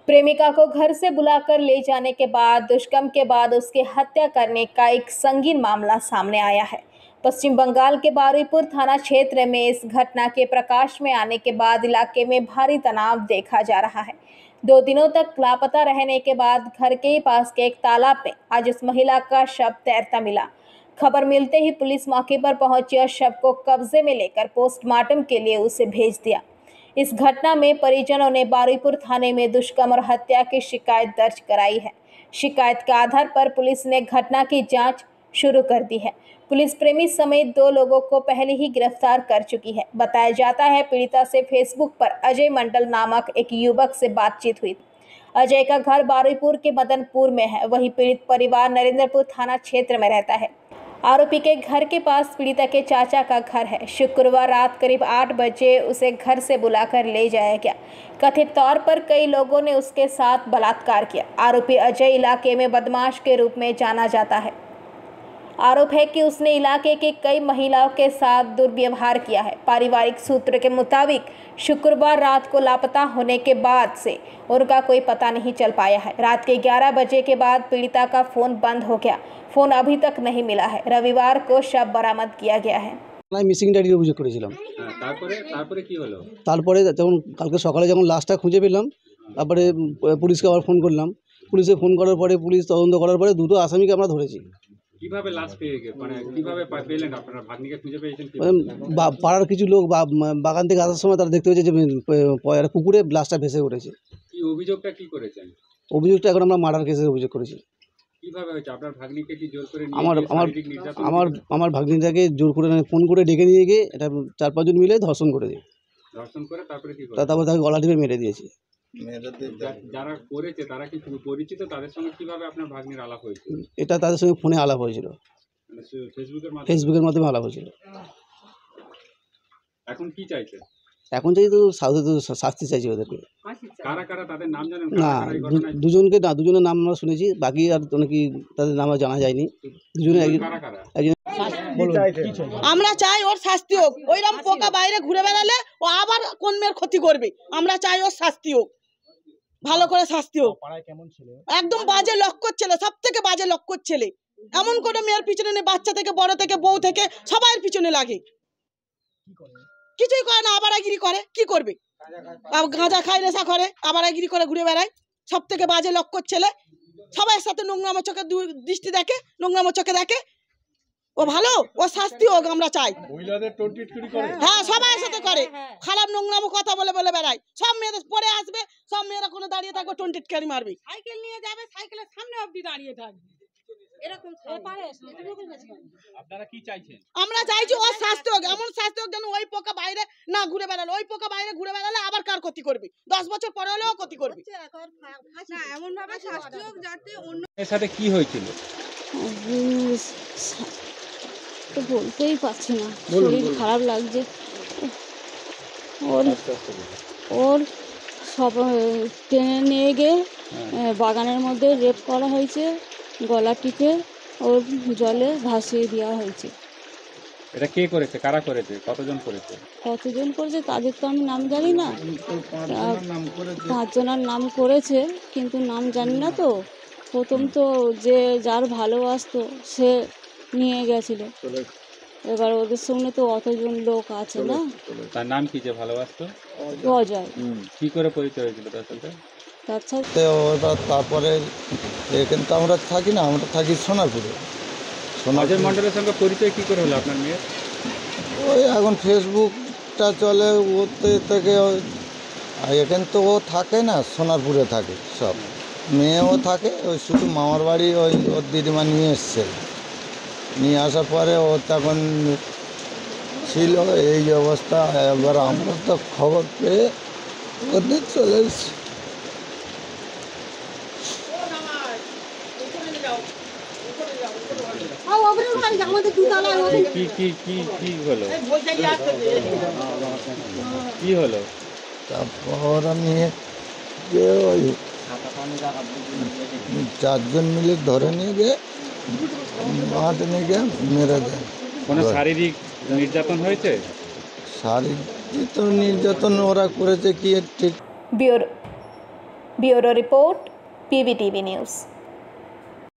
प्रेमिका को घर से बुलाकर ले जाने के बाद दुष्कर्म के बाद उसकी हत्या करने का एक संगीन मामला सामने आया है। पश्चिम बंगाल के बारुईपुर थाना क्षेत्र में इस घटना के प्रकाश में आने के बाद इलाके में भारी तनाव देखा जा रहा है। 2 दिनों तक लापता रहने के बाद घर के पास के एक तालाब में आज इस महिला का शव तैरता मिला। खबर मिलते ही पुलिस मौके पर पहुंची और शव को कब्जे में लेकर पोस्टमार्टम के लिए उसे भेज दिया। इस घटना में परिजनों ने बारुईपुर थाने में दुष्कर्म और हत्या की शिकायत दर्ज कराई है। शिकायत के आधार पर पुलिस ने घटना की जांच शुरू कर दी है। पुलिस प्रेमी समेत 2 लोगों को पहले ही गिरफ्तार कर चुकी है। बताया जाता है पीड़िता से फेसबुक पर अजय मंडल नामक एक युवक से बातचीत हुई। अजय का घर बारुईपुर के मदनपुर में है। वही पीड़ित परिवार नरेंद्रपुर थाना क्षेत्र में रहता है। आरोपी के घर के पास पीड़िता के चाचा का घर है। शुक्रवार रात करीब 8 बजे उसे घर से बुलाकर ले जाया गया। कथित तौर पर कई लोगों ने उसके साथ बलात्कार किया। आरोपी अजय इलाके में बदमाश के रूप में जाना जाता है। आरोप है कि उसने इलाके की कई महिलाओं के साथ दुर्व्यवहार किया है। पारिवारिक सूत्र के मुताबिक शुक्रवार रात को लापता होने के बाद से उनका कोई पता नहीं चल पाया है। रात के 11 बजे के बाद पीड़िता का फोन बंद हो गया। फोन अभी तक नहीं मिला है। रविवार को शव बरामद किया गया है। মিসিং ডায়েরির অভিযোগ করেছিলাম। তারপরে কি হলো? তারপরে যখন কালকে সকালে যখন লাশটা খুঁজে পেলাম, তারপরে পুলিশকে আবার ফোন করলাম। পুলিশে ফোন করার পরে পুলিশ তদন্ত করার পরে 2টো আসামিকে আমরা ধরেছি। কিভাবে লাশ পেয়ে মানে কিভাবে পেলেন আপনারা? ভাগ্নিকে খুঁজে পেয়েছেন কিভাবে? পাড়ার কিছু লোক বাগান থেকে আসার সময় তারা দেখতে পেয়েছে যে পুকুরে লাশটা ভেসে উঠেছে। কি অভিযোগটা কি করেছেন? অভিযোগটা এখন আমরা মার্ডার কেসের অভিযোগ করেছি। কিভাবে হয়েছে? আপনার ভাগ্নিকে কি জোর করে নিয়ে আমার ভাগ্নিটাকে জোর করে ফোন করে ডেকে নিয়ে গিয়ে এটা 4-5 জন মিলে ধর্ষণ করেছে। ধর্ষণ করে তারপরে কি করে? তারপর তাকে গলা টিপে মেরে দিয়েছে। যারা করেছে তারা কি পরিচিত? তাদের সঙ্গে কিভাবে আপনার ভাগ্নির আলাপ হয়েছিল? এটা তাদের সঙ্গে ফোনে আলাপ হয়েছিল, ফেসবুকের মাধ্যমে আলাপ হয়েছিল। এখন কি চাইছে? এখন চাই তো শাস্তি চাইছি ওদেরকে। কারা কারা তাদের নাম জানেন? না, দুজনের নাম আমরা শুনেছি, বাকি আর নাকি তাদের নাম জানা যায়নি। দুজনে আমরা চাই ওর শাস্তি হোক। ওইরকম পোকা বাইরে ঘুরে বেড়ালে ও আবার কোন মেয়ের ক্ষতি করবে। আমরা চাই ওর শাস্তি হোক, ভালো করে শাস্তি হোক। একদম বাজে লক্ষ্য ছেলে, সব থেকে বাজে লক্ষ্য ছেলে। এমন কোনো মেয়ের পিছনে নেই, বাচ্চা থেকে বড় থেকে বউ থেকে সবার পিছনে লাগে। কিছুই করে না, আবারাগিরি করে। কি করবে? গাঁজা খায়, নেশা করে, আবারাগিরি করে ঘুরে বেড়ায়। সব থেকে বাজে লক্ষ্য ছেলে। সবার সাথে নোংরামো চোখে দৃষ্টি দেখে, নোংরামো চোখে দেখে। ও ভালো, ও শাস্তি হোক আমরা চাই। হ্যাঁ, সবাই সাথে করে, খারাপ নোংরামো কথা বলে বলে বেড়ায়। সব মেয়েদের পরে আসবে, সব মেয়েরা কোনো দাঁড়িয়ে থাকবে, টোনটিটকারি মারবে। সাইকেল নিয়ে যাবে, সাইকেলের সামনে অবধি দাঁড়িয়ে থাকবে। আপনারা কি চাইছেন? আমরা চাইছি ওর শাস্তি হোক, এমন শাস্তি হোক যেন ওই পোকা বাইরে না ঘুরে বেড়ালে। ওই পোকা বাইরে ঘুরে বেড়ালে আবার কার ক্ষতি করবে? 10 বছর পরে হলেও ক্ষতি করবে। এমন ভাবে শাস্তি হোক যাতে অন্য এর সাথে কি হয়েছিল তো বলতেই পারছি না, শরীর খারাপ লাগছে। ওর সব টেনে নিয়ে গিয়ে বাগানের মধ্যে রেপ করা হয়েছে, গলা টিপে ওর জলে ভাসিয়ে দেওয়া হয়েছে। এটা কে করেছে? কারা করেছে? কতজন করেছে তাদের তো আমি নাম জানি না। 5 জনের নাম করেছে, কিন্তু নাম জানি না। তো প্রথম তো যে যার ভালোবাসতো সে নিয়ে গেছিল। এবার ওদের সঙ্গে তো অতজন লোক আছে না। তার নাম কি যে ভালোবাসতো? অজয়। কি করে পরিচয় হয়েছিল তার সাথে? তারপরে এখানে তো আমরা থাকি না, আমরা থাকি সোনারপুরে। অজয় মণ্ডলের সঙ্গে পরিচয় কি করে হলো আপনার মেয়ের? ওই এখন ফেসবুকটা চলে, ওতে থেকে এখানে তো ও থাকে না, সোনারপুরে থাকে সব। মেয়েও থাকে, ওই শুধু মামার বাড়ি ওই ওর দিদিমা নিয়ে এসছে। নিয়ে আসার পরে ও তখন ছিল এই অবস্থা। এবার আমরা তো খবর পেয়ে ওদের চলে এসেছি। কি হলো? তারপর আমি ওই 4 জন মিলে ধরে নিয়ে গিয়ে মাঠে নিয়ে গিয়ে মেরে দেয়। কোনো শারীরিক নির্যাতন হয়েছে? শারীরিক নির্যাতন ওরা করেছে কি ঠিক। Bureau report, PVTV news.